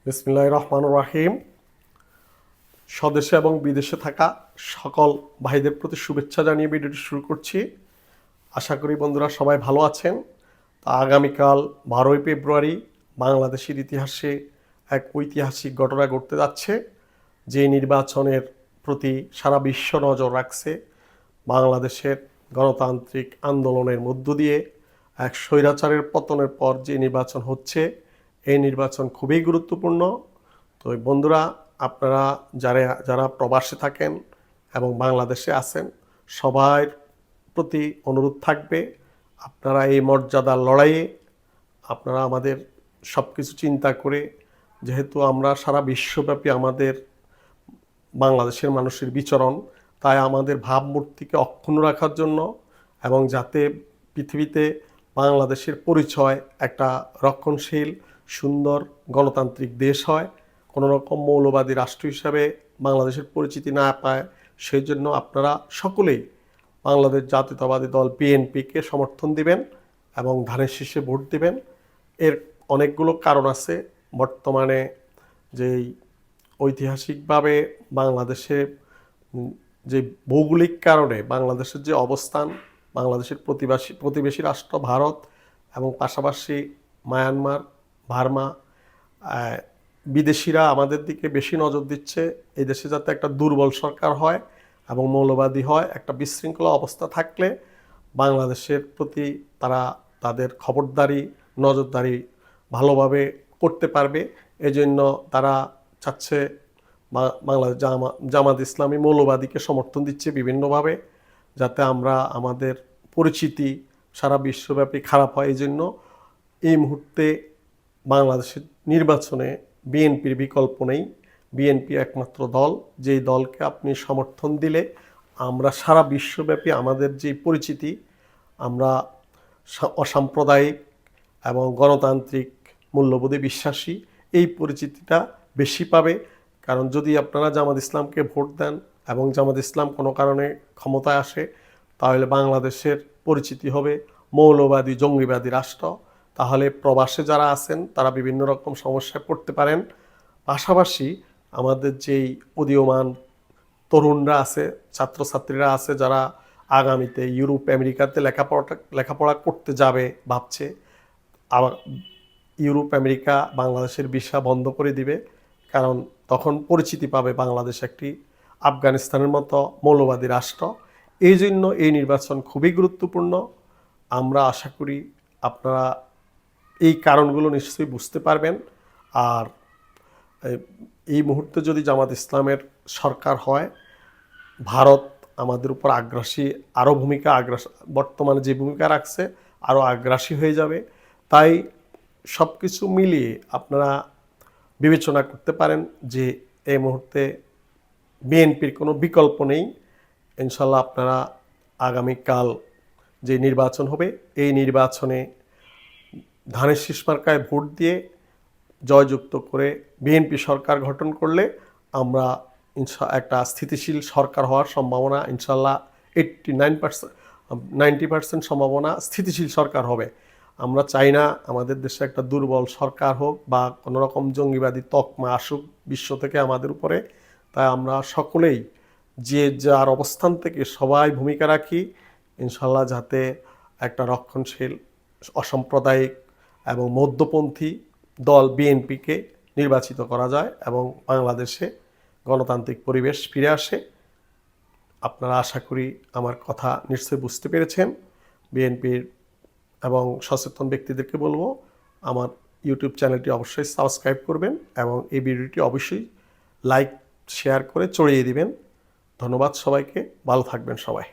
বিসমিল্লাহির রহমানির রহিম। স্বদেশে এবং বিদেশে থাকা সকল ভাইদের প্রতি শুভেচ্ছা জানিয়ে ভিডিওটি শুরু করছি। আশা করি বন্ধুরা সবাই ভালো আছেন। তা আগামীকাল 12ই ফেব্রুয়ারি বাংলাদেশের ইতিহাসে এক ঐতিহাসিক ঘটনা ঘটতে যাচ্ছে, যে নির্বাচনের প্রতি সারা বিশ্ব নজর রাখছে। বাংলাদেশের গণতান্ত্রিক আন্দোলনের মধ্য দিয়ে এক স্বৈরাচারের পতনের পর যে নির্বাচন হচ্ছে, এই নির্বাচন খুবই গুরুত্বপূর্ণ। তো বন্ধুরা, আপনারা যারা প্রবাসে থাকেন এবং বাংলাদেশে আছেন, সবার প্রতি অনুরোধ থাকবে, আপনারা এই মর্যাদার লড়াইয়ে আপনারা আমাদের সব কিছু চিন্তা করে, যেহেতু আমরা সারা বিশ্বব্যাপী আমাদের বাংলাদেশের মানুষের বিচরণ, তাই আমাদের ভাবমূর্তিকে অক্ষুণ্ণ রাখার জন্য এবং যাতে পৃথিবীতে বাংলাদেশের পরিচয় একটা রক্ষণশীল সুন্দর গণতান্ত্রিক দেশ হয়, কোনো রকম মৌলবাদী রাষ্ট্র হিসাবে বাংলাদেশের পরিচিতি না পায়, সেই জন্য আপনারা সকলেই বাংলাদেশ জাতীয়তাবাদী দল বিএনপিকে সমর্থন দিবেন এবং ধানের শীষে ভোট দিবেন। এর অনেকগুলো কারণ আছে। বর্তমানে যেই ঐতিহাসিকভাবে বাংলাদেশে যে ভৌগোলিক কারণে বাংলাদেশের যে অবস্থান, বাংলাদেশের প্রতিবেশী রাষ্ট্র ভারত এবং পাশাপাশি মায়ানমার, বার্মা, বিদেশিরা আমাদের দিকে বেশি নজর দিচ্ছে। এই দেশে যাতে একটা দুর্বল সরকার হয় এবং মৌলবাদী হয়, একটা বিশৃঙ্খলা অবস্থা থাকলে বাংলাদেশের প্রতি তারা তাদের খবরদারি নজরদারি ভালোভাবে করতে পারবে। এজন্য তারা চাচ্ছে বাংলাদেশ জামাত ইসলামী মৌলবাদীকে সমর্থন দিচ্ছে বিভিন্নভাবে, যাতে আমরা আমাদের পরিচিতি সারা বিশ্বব্যাপী খারাপ হয়। এই জন্য এই মুহূর্তে বাংলাদেশের নির্বাচনে বিএনপির বিকল্প নেই। বিএনপি একমাত্র দল, যেই দলকে আপনি সমর্থন দিলে আমরা সারা বিশ্বব্যাপী আমাদের যে পরিচিতি, আমরা অসাম্প্রদায়িক এবং গণতান্ত্রিক মূল্যবোধে বিশ্বাসী, এই পরিচিতিটা বেশি পাবে। কারণ যদি আপনারা জামাত ইসলামকে ভোট দেন এবং জামাত ইসলাম কোনো কারণে ক্ষমতায় আসে, তাহলে বাংলাদেশের পরিচিতি হবে মৌলবাদী জঙ্গিবাদী রাষ্ট্র। তাহলে প্রবাসে যারা আছেন তারা বিভিন্ন রকম সমস্যায় পড়তে পারেন। পাশাপাশি আমাদের যেই উদীয়মান তরুণরা আছে, ছাত্রছাত্রীরা আছে, যারা আগামীতে ইউরোপ আমেরিকাতে লেখাপড়া করতে যাবে ভাবছে, আবার ইউরোপ আমেরিকা বাংলাদেশের ভিসা বন্ধ করে দিবে, কারণ তখন পরিচিতি পাবে বাংলাদেশ একটি আফগানিস্তানের মতো মৌলবাদী রাষ্ট্র। এই জন্য এই নির্বাচন খুবই গুরুত্বপূর্ণ। আমরা আশা করি আপনারা এই কারণগুলো নিশ্চয়ই বুঝতে পারবেন। আর এই মুহূর্তে যদি জামাত ইসলামের সরকার হয়, ভারত আমাদের উপর আগ্রাসী বর্তমানে যে ভূমিকা রাখছে আরও আগ্রাসী হয়ে যাবে। তাই সব কিছু মিলিয়ে আপনারা বিবেচনা করতে পারেন যে এই মুহূর্তে বিএনপির কোনো বিকল্প নেই। ইনশাল্লাহ আপনারা আগামীকাল যে নির্বাচন হবে, এই নির্বাচনে ধানের শীষ মার্কায় ভোট দিয়ে জয়যুক্ত করে বিএনপি সরকার গঠন করলে আমরা একটা স্থিতিশীল সরকার হওয়ার সম্ভাবনা ইনশাল্লাহ 90% সম্ভাবনা স্থিতিশীল সরকার হবে। আমরা চাই না আমাদের দেশে একটা দুর্বল সরকার হোক বা কোনো রকম জঙ্গিবাদী তকমা আসুক বিশ্ব থেকে আমাদের উপরে। তাই আমরা সকলেই যে যার অবস্থান থেকে সবাই ভূমিকা রাখি, ইনশাল্লাহ যাতে একটা রক্ষণশীল অসাম্প্রদায়িক এবং মধ্যপন্থী দল বিএনপিকে নির্বাচিত করা যায় এবং বাংলাদেশে গণতান্ত্রিক পরিবেশ ফিরে আসে। আপনারা আশা করি আমার কথা নিশ্চয়ই বুঝতে পেরেছেন। বিএনপির এবং সচেতন ব্যক্তিদেরকে বলবো, আমার ইউটিউব চ্যানেলটি অবশ্যই সাবস্ক্রাইব করবেন এবং এই ভিডিওটি অবশ্যই লাইক শেয়ার করে ছড়িয়ে দিবেন। ধন্যবাদ সবাইকে, ভালো থাকবেন সবাই।